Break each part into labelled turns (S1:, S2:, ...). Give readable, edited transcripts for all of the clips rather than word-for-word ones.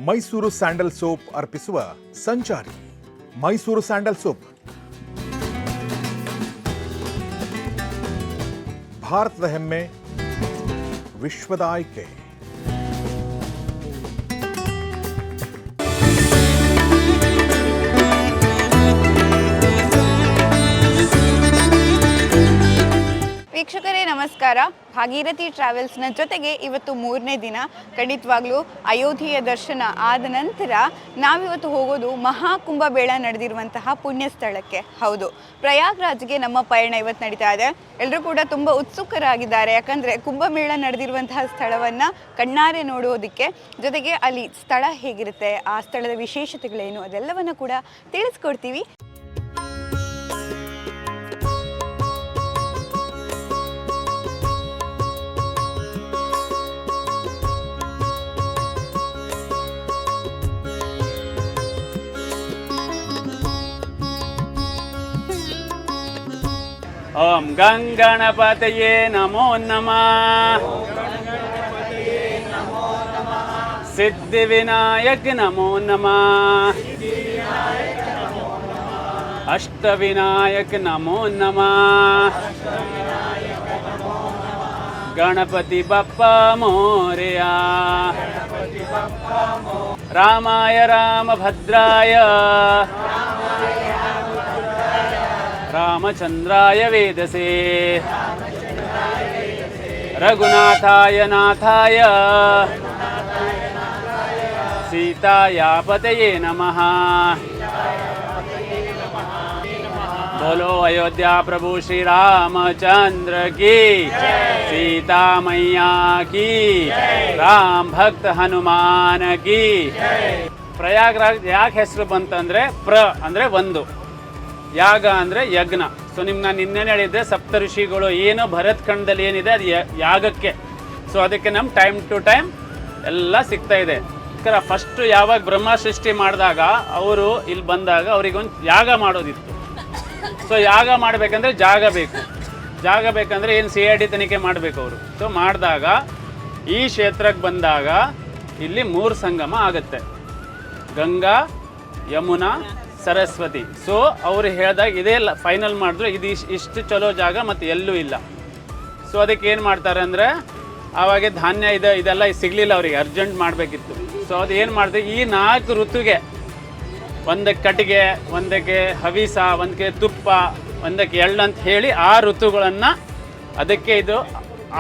S1: Mysuru sandal soap ಅರ್ಪಿಸುವ ಸಂಚಾರಿ. Mysuru sandal soap ಭಾರತದ ಹೆಮ್ಮೆ, ವಿಶ್ವದ ಆಯ್ಕೆ.
S2: ವೀಕ್ಷಕರೇ ನಮಸ್ಕಾರ. ಭಾಗೀರಥಿ ಟ್ರಾವೆಲ್ಸ್ನ ಜೊತೆಗೆ ಇವತ್ತು 3ನೇ ದಿನ. ಖಂಡಿತವಾಗ್ಲೂ ಅಯೋಧ್ಯೆಯ ದರ್ಶನ ಆದ ನಂತರ ನಾವಿವತ್ತು ಹೋಗೋದು ಮಹಾಕುಂಭಮೇಳ ನಡೆದಿರುವಂತಹ ಪುಣ್ಯ ಸ್ಥಳಕ್ಕೆ. ಹೌದು, ಪ್ರಯಾಗ್ರಾಜ್ಗೆ ನಮ್ಮ ಪಯಣ ಇವತ್ತು ನಡೀತಾ ಇದೆ. ಎಲ್ಲರೂ ಕೂಡ ತುಂಬ ಉತ್ಸುಕರಾಗಿದ್ದಾರೆ, ಯಾಕಂದರೆ ಕುಂಭಮೇಳ ನಡೆದಿರುವಂತಹ ಸ್ಥಳವನ್ನು ಕಣ್ಣಾರೆ ನೋಡೋದಕ್ಕೆ, ಜೊತೆಗೆ ಅಲ್ಲಿ ಸ್ಥಳ ಹೇಗಿರುತ್ತೆ, ಆ ಸ್ಥಳದ ವಿಶೇಷತೆಗಳೇನು, ಅದೆಲ್ಲವನ್ನು ಕೂಡ ತಿಳಿಸ್ಕೊಡ್ತೀವಿ.
S3: ಓಂ ಗಂಗಣಪತಯೇ ನಮೋ ನಮಃ. ಸಿದ್ಧಿವಿನಾಯಕ ನಮೋ ನಮಃ. ಅಷ್ಟವಿನಾಯಕ ನಮೋ ನಮಃ. ಗಣಪತಿ ಬಪ್ಪ ಮೋರೆಯ. ರಾಮಾಯ ರಾಮಭದ್ರಾಯ ರಾಮಚಂದ್ರಾಯ ವೇದಸೇ. ರಘುನಾಥಾಯ ನಾಥಾಯ ಸೀತಾಯಾಪತಯೇ ನಮಃ. बोलो अयोध्या प्रभु श्री रामचंद्र की, सीता मैया की, राम भक्त हनुमान की. ಪ್ರಯಾಗ್ರಾಜ್ ಯಾಕೆ ಹೆಸರು ಬಂತಂದ್ರೆ ಅಂದ್ರೆ ಒಂದು, ಯಾಗ ಅಂದರೆ ಯಜ್ಞ. ಸೊ ನಿಮ್ಗೆ ನಾನು ನಿನ್ನೆ ಹೇಳಿದ್ದೆ, ಸಪ್ತ ಋಷಿಗಳು ಏನು ಭರತ್ ಖಂಡದಲ್ಲಿ ಏನಿದೆ ಅದು ಯಾಗಕ್ಕೆ. ಸೊ ಅದಕ್ಕೆ ನಮ್ಮ ಟೈಮ್ ಟು ಟೈಮ್ ಎಲ್ಲ ಸಿಗ್ತಾ ಇದೆ. ಯಾಕಂದ್ರೆ ಫಸ್ಟ್ ಯಾವಾಗ ಬ್ರಹ್ಮ ಸೃಷ್ಟಿ ಮಾಡಿದಾಗ ಅವರು ಇಲ್ಲಿ ಬಂದಾಗ ಅವರಿಗೊಂದು ಯಾಗ ಮಾಡೋದಿತ್ತು. ಸೊ ಯಾಗ ಮಾಡಬೇಕಂದ್ರೆ ಜಾಗ ಬೇಕು. ಜಾಗ ಬೇಕಂದ್ರೆ ಏನು CID ತನಿಖೆ ಮಾಡಬೇಕು ಅವರು. ಸೊ ಮಾಡಿದಾಗ ಈ ಕ್ಷೇತ್ರಕ್ಕೆ ಬಂದಾಗ ಇಲ್ಲಿ 3 ಸಂಗಮ ಆಗುತ್ತೆ, ಗಂಗಾ, ಯಮುನಾ, ಸರಸ್ವತಿ. ಸೊ ಅವ್ರು ಹೇಳಿದಾಗ ಇದೇ ಫೈನಲ್ ಮಾಡಿದ್ರು, ಇದು ಇಷ್ಟು ಚಲೋ ಜಾಗ ಮತ್ತು ಎಲ್ಲೂ ಇಲ್ಲ. ಸೊ ಅದಕ್ಕೆ ಏನು ಮಾಡ್ತಾರೆ ಅಂದರೆ, ಆವಾಗ ಧಾನ್ಯ ಇದೆಲ್ಲ ಸಿಗಲಿಲ್ಲ ಅವರಿಗೆ, ಅರ್ಜೆಂಟ್ ಮಾಡಬೇಕಿತ್ತು. ಸೊ ಅದು ಏನು ಮಾಡಿದೆ, ಈ 4 ಋತುಗೆ, ಒಂದಕ್ಕೆ ಕಟ್ಟಿಗೆ, ಒಂದಕ್ಕೆ ಹವಿಸ, ಒಂದಕ್ಕೆ ತುಪ್ಪ, ಒಂದಕ್ಕೆ ಎಳ್ಳು ಅಂತ ಹೇಳಿ 6 ಋತುಗಳನ್ನು ಅದಕ್ಕೆ ಇದು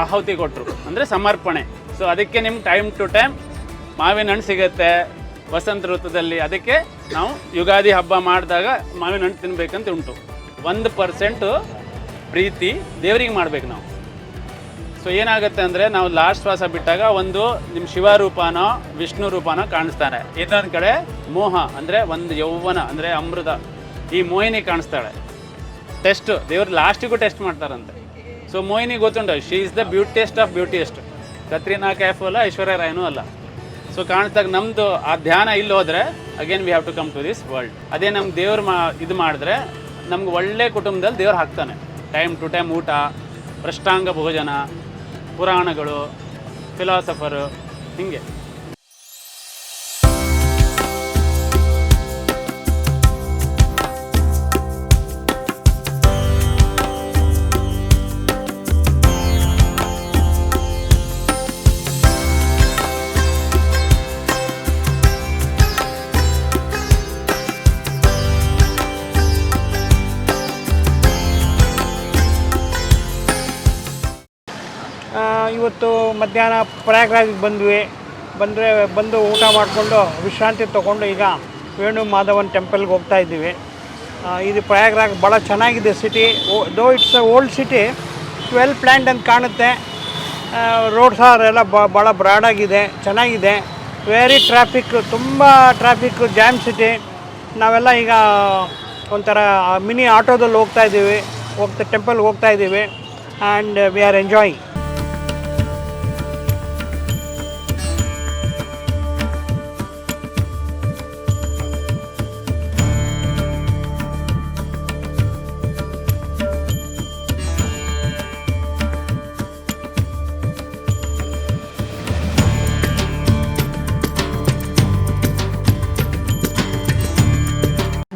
S3: ಆಹುತಿ ಕೊಟ್ಟರು, ಅಂದರೆ ಸಮರ್ಪಣೆ. ಸೊ ಅದಕ್ಕೆ ನಿಮ್ಗೆ ಟೈಮ್ ಟು ಟೈಮ್ ಮಾವಿನ ಹಣ್ಣು ಸಿಗುತ್ತೆ ವಸಂತ ಋತುದಲ್ಲಿ. ಅದಕ್ಕೆ ನಾವು ಯುಗಾದಿ ಹಬ್ಬ ಮಾಡಿದಾಗ ಮಾವಿನ ಹಣ್ಣು ತಿನ್ನಬೇಕಂತ ಉಂಟು. 1% ಪ್ರೀತಿ ದೇವರಿಗೆ ಮಾಡಬೇಕು ನಾವು. ಸೊ ಏನಾಗುತ್ತೆ ಅಂದರೆ, ನಾವು ಲಾಸ್ಟ್ ಶ್ವಾಸ ಬಿಟ್ಟಾಗ ಒಂದು ನಿಮ್ಮ ಶಿವರೂಪನೋ ವಿಷ್ಣು ರೂಪನೋ ಕಾಣಿಸ್ತಾನೆ. ಇನ್ನೊಂದು ಕಡೆ ಮೋಹ ಅಂದರೆ ಒಂದು ಯೌವನ ಅಂದರೆ ಅಮೃತ, ಈ ಮೋಹಿನಿ ಕಾಣಿಸ್ತಾಳೆ. ಟೆಸ್ಟ್ ದೇವ್ರು ಲಾಸ್ಟಿಗೂ ಟೆಸ್ಟ್ ಮಾಡ್ತಾರಂತೆ. ಸೊ ಮೋಹಿನಿ ಗೊತ್ತುಂಟು, she is the beautiest of beautiest. Katrina Kaif ಅಲ್ಲ, ಐಶ್ವರ್ಯ ರಾಯ್ನೂ ಅಲ್ಲ. ಸೊ ಕಾಣಿಸ್ದಾಗ ನಮ್ಮದು ಆ ಧ್ಯಾನ ಇಲ್ಲಿ ಹೋದರೆ again we have to come to this world. ಅದೇ ನಮ್ಗೆ ದೇವ್ರು ಇದು ಮಾಡಿದ್ರೆ ನಮ್ಗೆ ಒಳ್ಳೆ ಕುಟುಂಬದಲ್ಲಿ ದೇವ್ರು ಹಾಕ್ತಾನೆ. ಟೈಮ್ ಟು ಟೈಮ್ ಊಟ, ಪ್ರಷ್ಟಾಂಗ ಭೋಜನ, ಪುರಾಣಗಳು, ಫಿಲಾಸಫರು, ಹೀಗೆ.
S4: ಇವತ್ತು ಮಧ್ಯಾಹ್ನ ಪ್ರಯಾಗ್ರಾಜ್ಗೆ ಬಂದು ಊಟ ಮಾಡಿಕೊಂಡು ವಿಶ್ರಾಂತಿ ತೊಗೊಂಡು ಈಗ ವೇಣು ಮಾಧವನ್ ಟೆಂಪಲ್ಗೆ ಹೋಗ್ತಾ ಇದ್ದೀವಿ. ಇದು ಪ್ರಯಾಗ್ರಾಜ್ ಭಾಳ ಚೆನ್ನಾಗಿದೆ ಸಿಟಿ. ದೋ it's old city, well planned ಅಂತ ಕಾಣುತ್ತೆ. ರೋಡ್ಸ್ ಎಲ್ಲ ಭಾಳ ಬ್ರಾಡಾಗಿದೆ, ಚೆನ್ನಾಗಿದೆ. ವೆರಿ ಟ್ರಾಫಿಕ್, ತುಂಬ ಟ್ರಾಫಿಕ್ ಜಾಮ್ ಸಿಟಿ. ನಾವೆಲ್ಲ ಈಗ ಒಂಥರ ಮಿನಿ ಆಟೋದಲ್ಲಿ ಟೆಂಪಲ್ಗೆ ಹೋಗ್ತಾ ಇದ್ದೀವಿ ಆ್ಯಂಡ್ ವಿ ಆರ್ ಎಂಜಾಯಿಂಗ್.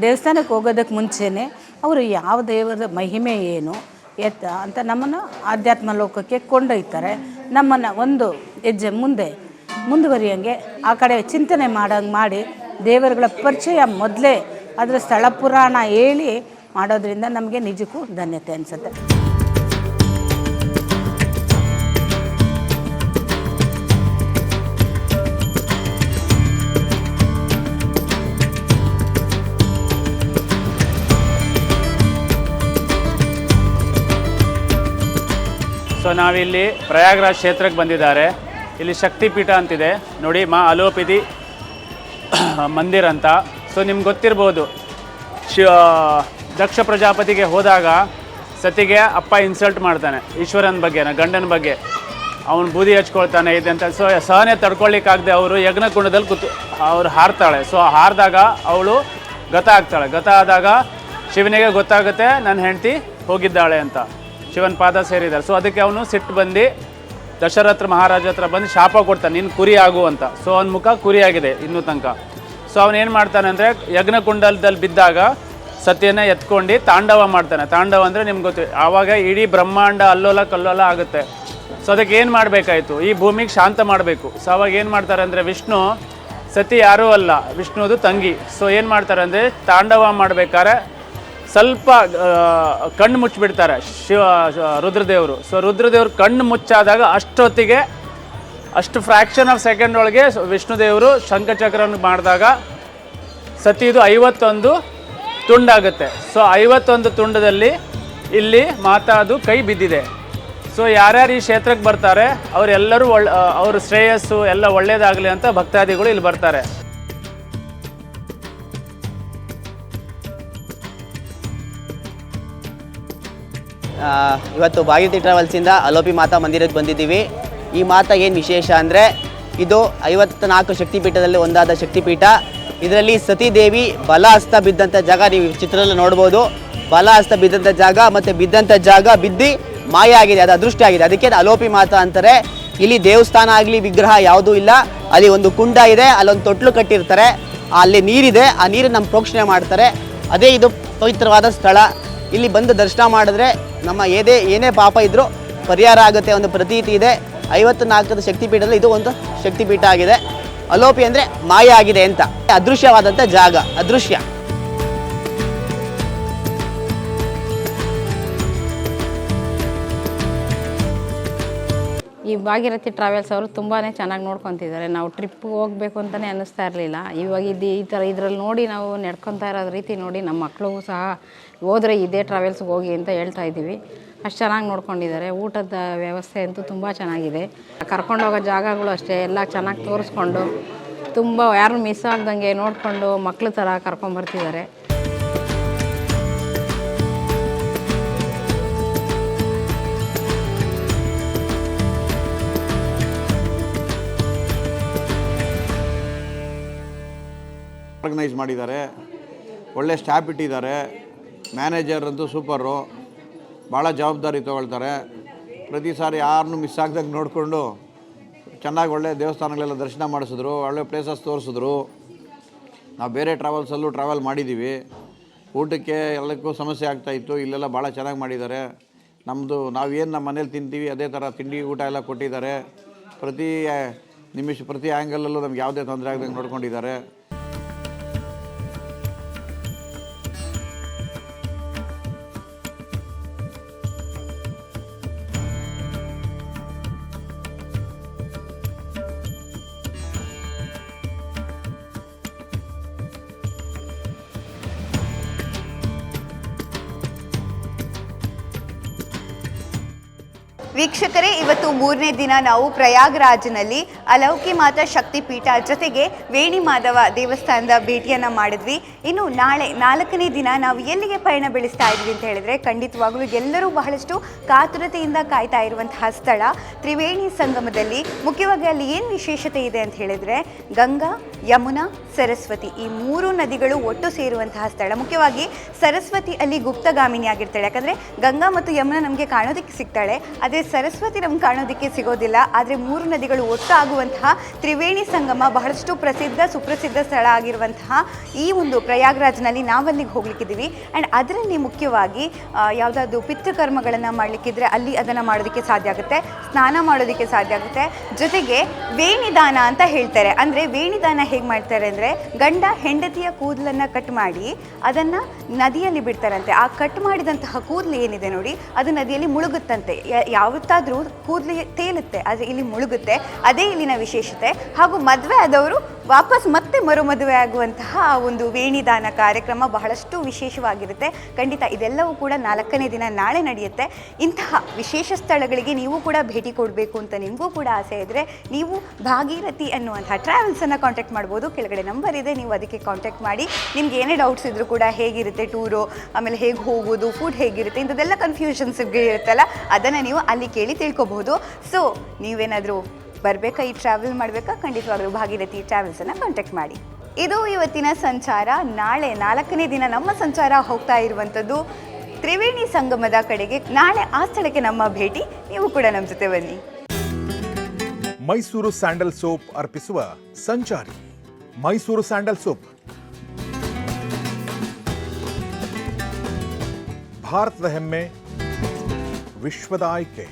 S5: ದೇವಸ್ಥಾನಕ್ಕೆ ಹೋಗೋದಕ್ಕೆ ಮುಂಚೆನೇ ಅವರು ಯಾವ ದೇವರ ಮಹಿಮೆ ಏನು ಅಂತ ನಮ್ಮನ್ನು ಆಧ್ಯಾತ್ಮ ಲೋಕಕ್ಕೆ ಕೊಂಡೊಯ್ತಾರೆ. ನಮ್ಮನ್ನು ಒಂದು ಹೆಜ್ಜೆ ಮುಂದುವರಿಯೋಂಗೆ ಆ ಕಡೆ ಚಿಂತನೆ ಮಾಡೋಂಗೆ ಮಾಡಿ ದೇವರುಗಳ ಪರಿಚಯ ಮೊದಲೇ ಅದರ ಸ್ಥಳ ಪುರಾಣ ಹೇಳಿ ಮಾಡೋದ್ರಿಂದ ನಮಗೆ ನಿಜಕ್ಕೂ ಧನ್ಯತೆ ಅನಿಸುತ್ತೆ.
S3: ಸೊ ನಾವಿಲ್ಲಿ ಪ್ರಯಾಗ್ರಾಜ್ ಕ್ಷೇತ್ರಕ್ಕೆ ಬಂದಿದ್ದಾರೆ. ಇಲ್ಲಿ ಶಕ್ತಿಪೀಠ ಅಂತಿದೆ ನೋಡಿ, ಮಾ ಅಲೋಪಿದಿ ಮಂದಿರ ಅಂತ. ಸೊ ನಿಮ್ಗೆ ಗೊತ್ತಿರ್ಬೋದು, ದಕ್ಷ ಪ್ರಜಾಪತಿಗೆ ಹೋದಾಗ ಸತಿಗೆ ಅಪ್ಪ ಇನ್ಸಲ್ಟ್ ಮಾಡ್ತಾನೆ ಈಶ್ವರನ ಬಗ್ಗೆ, ಗಂಡನ ಬಗ್ಗೆ. ಅವನು ಬೂದಿ ಹಚ್ಕೊಳ್ತಾನೆ ಇದೆ ಅಂತ. ಸೊ ಸಹನೆ ತಡ್ಕೊಳ್ಳಿಕ್ಕಾಗದೆ ಅವರು ಯಜ್ಞಕುಂಡದಲ್ಲಿ ಅವ್ರು ಹಾರ್ತಾಳೆ. ಸೊ ಹಾರಿದಾಗ ಅವಳು ಗತ ಆಗ್ತಾಳೆ. ಗತ ಆದಾಗ ಶಿವನಿಗೆ ಗೊತ್ತಾಗುತ್ತೆ ನನ್ನ ಹೆಂಡತಿ ಹೋಗಿದ್ದಾಳೆ ಅಂತ, ಶಿವನ ಪಾದ ಸೇರಿದ್ದಾರೆ. ಸೊ ಅದಕ್ಕೆ ಅವನು ಸಿಟ್ಟು ಬಂದು ದಶರಥ ಮಹಾರಾಜ ಹತ್ರ ಬಂದು ಶಾಪ ಕೊಡ್ತಾನೆ, ನೀನು ಕುರಿ ಆಗು ಅಂತ. ಸೊ ಅವನ ಮುಖ ಕುರಿಯಾಗಿದೆ ಇನ್ನೂ ತನಕ. ಸೊ ಅವನೇನು ಮಾಡ್ತಾನೆ ಅಂದರೆ ಯಜ್ಞಕುಂಡಲದಲ್ಲಿ ಬಿದ್ದಾಗ ಸತಿಯನ್ನು ಎತ್ಕೊಂಡು ತಾಂಡವ ಮಾಡ್ತಾನೆ. ತಾಂಡವ ಅಂದರೆ ನಿಮ್ಗೆ ಗೊತ್ತು, ಆವಾಗ ಇಡೀ ಬ್ರಹ್ಮಾಂಡ ಅಲ್ಲೋಲ ಕಲ್ಲೋಲ ಆಗುತ್ತೆ. ಸೊ ಅದಕ್ಕೆ ಏನು ಮಾಡಬೇಕಾಯಿತು, ಈ ಭೂಮಿಗೆ ಶಾಂತ ಮಾಡಬೇಕು. ಸೊ ಅವಾಗ ಏನು ಮಾಡ್ತಾರೆ ಅಂದರೆ ವಿಷ್ಣು, ಸತಿ ಯಾರೂ ಅಲ್ಲ, ವಿಷ್ಣುದು ತಂಗಿ. ಸೊ ಏನು ಮಾಡ್ತಾರೆ ಅಂದರೆ ತಾಂಡವ ಮಾಡಬೇಕಾದ್ರೆ ಸ್ವಲ್ಪ ಕಣ್ಣು ಮುಚ್ಚಿಬಿಡ್ತಾರೆ ರುದ್ರದೇವರು. ಸೊ ರುದ್ರದೇವರು ಕಣ್ಣು ಮುಚ್ಚಾದಾಗ ಅಷ್ಟೊತ್ತಿಗೆ ಅಷ್ಟು ಫ್ರ್ಯಾಕ್ಷನ್ ಆಫ್ ಸೆಕೆಂಡ್ ಒಳಗೆ ವಿಷ್ಣುದೇವರು ಶಂಖಚಕ್ರವನ್ನು ಮಾಡಿದಾಗ ಸತಿದು 51 ತುಂಡಾಗುತ್ತೆ. ಸೊ 51 ತುಂಡದಲ್ಲಿ ಇಲ್ಲಿ ಮಾತಾದು ಕೈ ಬಿದ್ದಿದೆ. ಸೊ ಯಾರ್ಯಾರು ಈ ಕ್ಷೇತ್ರಕ್ಕೆ ಬರ್ತಾರೆ ಅವರೆಲ್ಲರೂ ಅವ್ರ ಶ್ರೇಯಸ್ಸು ಎಲ್ಲ ಒಳ್ಳೆಯದಾಗಲಿ ಅಂತ ಭಕ್ತಾದಿಗಳು ಇಲ್ಲಿ ಬರ್ತಾರೆ.
S6: ಇವತ್ತು ಭಾಗೀರಥಿ ಟ್ರಾವೆಲ್ಸಿಂದ ಅಲೋಪಿ ಮಾತಾ ಮಂದಿರಕ್ಕೆ ಬಂದಿದ್ದೀವಿ. ಈ ಮಾತಾ ಏನು ವಿಶೇಷ ಅಂದರೆ ಇದು 54 ಶಕ್ತಿಪೀಠದಲ್ಲಿ ಒಂದಾದ ಶಕ್ತಿಪೀಠ. ಇದರಲ್ಲಿ ಸತೀದೇವಿ ಬಲ ಹಸ್ತ ಬಿದ್ದಂಥ ಜಾಗ ನೀವು ಚಿತ್ರದಲ್ಲಿ ನೋಡ್ಬೋದು. ಬಲ ಹಸ್ತ ಬಿದ್ದಂಥ ಜಾಗ ಮತ್ತು ಬಿದ್ದಂಥ ಜಾಗ ಬಿದ್ದು ಮಾಯ ಆಗಿದೆ, ಅದು ಅದೃಷ್ಟ ಆಗಿದೆ. ಅದಕ್ಕೆ ಅಲೋಪಿ ಮಾತಾ ಅಂತಾರೆ. ಇಲ್ಲಿ ದೇವಸ್ಥಾನ ಆಗಲಿ ವಿಗ್ರಹ ಯಾವುದೂ ಇಲ್ಲ. ಅಲ್ಲಿ ಒಂದು ಕುಂಡ ಇದೆ, ಅಲ್ಲೊಂದು ತೊಟ್ಲು ಕಟ್ಟಿರ್ತಾರೆ, ಅಲ್ಲಿ ನೀರಿದೆ, ಆ ನೀರು ನಮ್ಮ ಪ್ರೋಕ್ಷಣೆ ಮಾಡ್ತಾರೆ. ಅದೇ ಇದು ಪವಿತ್ರವಾದ ಸ್ಥಳ. ಇಲ್ಲಿ ಬಂದು ದರ್ಶನ ಮಾಡಿದ್ರೆ ನಮ್ಮ ಏನೇ ಪಾಪ ಇದ್ದರೂ ಪರಿಹಾರ ಆಗುತ್ತೆ ಒಂದು ಪ್ರತೀತಿ ಇದೆ. 54 ಶಕ್ತಿಪೀಠದಲ್ಲಿ ಇದು ಒಂದು ಶಕ್ತಿಪೀಠ ಆಗಿದೆ. ಅಲೋಪಿ ಅಂದರೆ ಮಾಯ ಆಗಿದೆ ಅಂತ, ಅದೃಶ್ಯವಾದಂಥ ಜಾಗ, ಅದೃಶ್ಯ.
S5: ಈ ಭಾಗೀರಥಿ ಟ್ರಾವೆಲ್ಸ್ ಅವರು ತುಂಬಾ ಚೆನ್ನಾಗಿ ನೋಡ್ಕೊತಿದ್ದಾರೆ. ನಾವು ಟ್ರಿಪ್ಗೆ ಹೋಗಬೇಕು ಅಂತಲೇ ಅನ್ನಿಸ್ತಾ ಇರಲಿಲ್ಲ. ಇವಾಗ ಈ ಥರ ಇದರಲ್ಲಿ ನೋಡಿ ನಾವು ನಡ್ಕೊತಾ ಇರೋದು ರೀತಿ ನೋಡಿ ನಮ್ಮ ಮಕ್ಕಳಿಗೂ ಸಹ ಹೋದರೆ ಇದೇ ಟ್ರಾವೆಲ್ಸ್ಗೆ ಹೋಗಿ ಅಂತ ಹೇಳ್ತಾ ಇದ್ದೀವಿ. ಅಷ್ಟು ಚೆನ್ನಾಗಿ ನೋಡ್ಕೊಂಡಿದ್ದಾರೆ. ಊಟದ ವ್ಯವಸ್ಥೆ ಅಂತೂ ತುಂಬ ಚೆನ್ನಾಗಿದೆ. ಕರ್ಕೊಂಡೋಗೋ ಜಾಗಗಳು ಅಷ್ಟೇ ಎಲ್ಲ ಚೆನ್ನಾಗಿ ತೋರಿಸ್ಕೊಂಡು ತುಂಬ ಯಾರು ಮಿಸ್ ಆಗ್ದಂಗೆ ನೋಡಿಕೊಂಡು ಮಕ್ಳ ಥರ ಕರ್ಕೊಂಬರ್ತಿದ್ದಾರೆ.
S7: ಆರ್ಗನೈಸ್ ಮಾಡಿದ್ದಾರೆ, ಒಳ್ಳೆ ಸ್ಟಾಫ್ ಇಟ್ಟಿದ್ದಾರೆ. ಮ್ಯಾನೇಜರ್ ಅಂತೂ ಸೂಪರು, ಭಾಳ ಜವಾಬ್ದಾರಿ ತೊಗೊಳ್ತಾರೆ. ಪ್ರತಿ ಸಾರಿ ಯಾರನ್ನೂ ಮಿಸ್ ಆಗ್ದಂಗೆ ನೋಡಿಕೊಂಡು ಚೆನ್ನಾಗಿ ಒಳ್ಳೆ ದೇವಸ್ಥಾನಗಳೆಲ್ಲ ದರ್ಶನ ಮಾಡಿಸಿದ್ರು, ಒಳ್ಳೆ ಪ್ಲೇಸಸ್ ತೋರಿಸಿದ್ರು. ನಾವು ಬೇರೆ ಟ್ರಾವೆಲ್ಸಲ್ಲೂ ಟ್ರಾವೆಲ್ ಮಾಡಿದ್ದೀವಿ, ಊಟಕ್ಕೆ ಎಲ್ಲಕ್ಕೂ ಸಮಸ್ಯೆ ಆಗ್ತಾಯಿತ್ತು. ಇಲ್ಲೆಲ್ಲ ಭಾಳ ಚೆನ್ನಾಗಿ ಮಾಡಿದ್ದಾರೆ. ನಾವೇನು ನಮ್ಮ ಮನೇಲಿ ತಿಂತೀವಿ ಅದೇ ಥರ ತಿಂಡಿ ಊಟ ಎಲ್ಲ ಕೊಟ್ಟಿದ್ದಾರೆ. ಪ್ರತಿ ಆ್ಯಂಗಲಲ್ಲೂ ನಮ್ಗೆ ಯಾವುದೇ ತೊಂದರೆ ಆಗದಂಗೆ ನೋಡ್ಕೊಂಡಿದ್ದಾರೆ.
S2: ವೀಕ್ಷಕರೇ, ಇವತ್ತು 3ನೇ ದಿನ ನಾವು ಪ್ರಯಾಗ್ರಾಜ್ನಲ್ಲಿ ಅಲೌಕಿ ಮಾತಾ ಶಕ್ತಿಪೀಠ ಜೊತೆಗೆ ವೇಣಿ ಮಾಧವ ದೇವಸ್ಥಾನದ ಭೇಟಿಯನ್ನು ಮಾಡಿದ್ವಿ. ಇನ್ನು ನಾಳೆ 4ನೇ ದಿನ ನಾವು ಎಲ್ಲಿಗೆ ಪಯಣ ಬೆಳೆಸ್ತಾ ಇದ್ವಿ ಅಂತ ಹೇಳಿದ್ರೆ, ಖಂಡಿತವಾಗ್ಲೂ ಎಲ್ಲರೂ ಬಹಳಷ್ಟು ಕಾತುರತೆಯಿಂದ ಕಾಯ್ತಾ ಇರುವಂತಹ ಸ್ಥಳ ತ್ರಿವೇಣಿ ಸಂಗಮದಲ್ಲಿ. ಮುಖ್ಯವಾಗಿ ಅಲ್ಲಿ ಏನು ವಿಶೇಷತೆ ಇದೆ ಅಂತ ಹೇಳಿದ್ರೆ, ಗಂಗಾ, ಯಮುನಾ, ಸರಸ್ವತಿ ಈ 3 ನದಿಗಳು ಒಟ್ಟು ಸೇರುವಂತಹ ಸ್ಥಳ. ಮುಖ್ಯವಾಗಿ ಸರಸ್ವತಿ ಅಲ್ಲಿ ಗುಪ್ತಗಾಮಿನಿ ಆಗಿರ್ತಾಳೆ. ಯಾಕಂದರೆ ಗಂಗಾ ಮತ್ತು ಯಮುನಾ ನಮಗೆ ಕಾಣೋದಕ್ಕೆ ಸಿಗ್ತಾಳೆ, ಅದೇ ಸರಸ್ವತಿ ನಮ್ಗೆ ಕಾಣೋದಕ್ಕೆ ಸಿಗೋದಿಲ್ಲ. ಆದರೆ 3 ನದಿಗಳು ಒಟ್ಟಾಗುವ ಇರುವಂತಹ ತ್ರಿವೇಣಿ ಸಂಗಮ ಬಹಳಷ್ಟು ಸುಪ್ರಸಿದ್ಧ ಸ್ಥಳ ಆಗಿರುವಂತಹ ಈ ಒಂದು ಪ್ರಯಾಗ್ರಾಜ್ನಲ್ಲಿ ನಾವಲ್ಲಿಗೆ ಹೋಗ್ಲಿಕ್ಕಿದ್ದೀವಿ. ಆ್ಯಂಡ್ ಅದರಲ್ಲಿ ಮುಖ್ಯವಾಗಿ ಯಾವುದಾದ್ರು ಪಿತೃಕರ್ಮಗಳನ್ನು ಮಾಡಲಿಕ್ಕಿದ್ರೆ ಅಲ್ಲಿ ಅದನ್ನು ಮಾಡೋದಕ್ಕೆ ಸಾಧ್ಯ ಆಗುತ್ತೆ, ಸ್ನಾನ ಮಾಡೋದಕ್ಕೆ ಸಾಧ್ಯ ಆಗುತ್ತೆ. ಜೊತೆಗೆ ವೇಣಿದಾನ ಅಂತ ಹೇಳ್ತಾರೆ. ಅಂದರೆ ವೇಣಿದಾನ ಹೇಗೆ ಮಾಡ್ತಾರೆ ಅಂದರೆ ಗಂಡ ಹೆಂಡತಿಯ ಕೂದಲನ್ನು ಕಟ್ ಮಾಡಿ ಅದನ್ನು ನದಿಯಲ್ಲಿ ಬಿಡ್ತಾರಂತೆ. ಆ ಕಟ್ ಮಾಡಿದಂತಹ ಕೂದಲು ಏನಿದೆ ನೋಡಿ, ಅದು ನದಿಯಲ್ಲಿ ಮುಳುಗುತ್ತಂತೆ. ಯಾವತ್ತಾದರೂ ಕೂದಲು ತೇಲುತ್ತೆ, ಆದರೆ ಇಲ್ಲಿ ಮುಳುಗುತ್ತೆ. ಅದೇ ಇಲ್ಲಿನ ವಿಶೇಷತೆ. ಹಾಗೂ ಮದುವೆ ಆದವರು ವಾಪಸ್ ಮತ್ತೆ ಮರುಮದುವೆ ಆಗುವಂತಹ ಒಂದು ವೇಣಿದಾನ ಕಾರ್ಯಕ್ರಮ ಬಹಳಷ್ಟು ವಿಶೇಷವಾಗಿರುತ್ತೆ. ಖಂಡಿತ ಇದೆಲ್ಲವೂ ಕೂಡ 4ನೇ ದಿನ ನಾಳೆ ನಡೆಯುತ್ತೆ. ಇಂತಹ ವಿಶೇಷ ಸ್ಥಳಗಳಿಗೆ ನೀವು ಕೂಡ ಭೇಟಿ ಕೊಡಬೇಕು ಅಂತ ನಿಮಗೂ ಕೂಡ ಆಸೆ ಇದ್ದರೆ ನೀವು ಭಾಗೀರಥಿ ಅನ್ನುವಂತಹ ಟ್ರಾವೆಲ್ಸನ್ನು ಕಾಂಟ್ಯಾಕ್ಟ್ ಮಾಡ್ಬೋದು. ಕೆಳಗಡೆ ನಂಬರ್ ಇದೆ, ನೀವು ಅದಕ್ಕೆ ಕಾಂಟ್ಯಾಕ್ಟ್ ಮಾಡಿ ನಿಮ್ಗೆ ಏನೇ ಡೌಟ್ಸ್ ಇದ್ದರೂ ಕೂಡ ಹೇಗಿರುತ್ತೆ ಟೂರು, ಆಮೇಲೆ ಹೇಗೆ ಹೋಗೋದು, ಫುಡ್ ಹೇಗಿರುತ್ತೆ, ಇಂಥದ್ದೆಲ್ಲ ಕನ್ಫ್ಯೂಷನ್ಸ್ ಇರುತ್ತಲ್ಲ, ಅದನ್ನು ನೀವು ಅಲ್ಲಿ ಕೇಳಿ ತಿಳ್ಕೊಬಹುದು. ಸೊ ನೀವೇನಾದರೂ ಬರಬೇಕಾ, ಈ ಟ್ರಾವೆಲ್ ಮಾಡಬೇಕಾ, ಖಂಡಿತವಾಗ್ಲೂ ಭಾಗೀರಥಿ ಟ್ರಾವೆಲ್ಸನ್ನು ಕಾಂಟ್ಯಾಕ್ಟ್ ಮಾಡಿ. ಇದು ಇವತ್ತಿನ ಸಂಚಾರ. ನಾಳೆ 4ನೇ ದಿನ ನಮ್ಮ ಸಂಚಾರ ಹೋಗ್ತಾ ಇರುವಂಥದ್ದು ತ್ರಿವೇಣಿ ಸಂಗಮದ ಕಡೆಗೆ. ನಾಳೆ ಆ ಸ್ಥಳಕ್ಕೆ ನಮ್ಮ ಭೇಟಿ. ನೀವು ಕೂಡ ನಮ್ಮ ಜೊತೆ ಬನ್ನಿ.
S1: ಮೈಸೂರು ಸ್ಯಾಂಡಲ್ ಸೋಪ್ ಅರ್ಪಿಸುವ ಸಂಚಾರಿ. ಮೈಸೂರು ಸ್ಯಾಂಡಲ್ ಸೋಪ್ ಭಾರತದ ಹೆಮ್ಮೆ, ವಿಶ್ವದ ಆಯ್ಕೆ.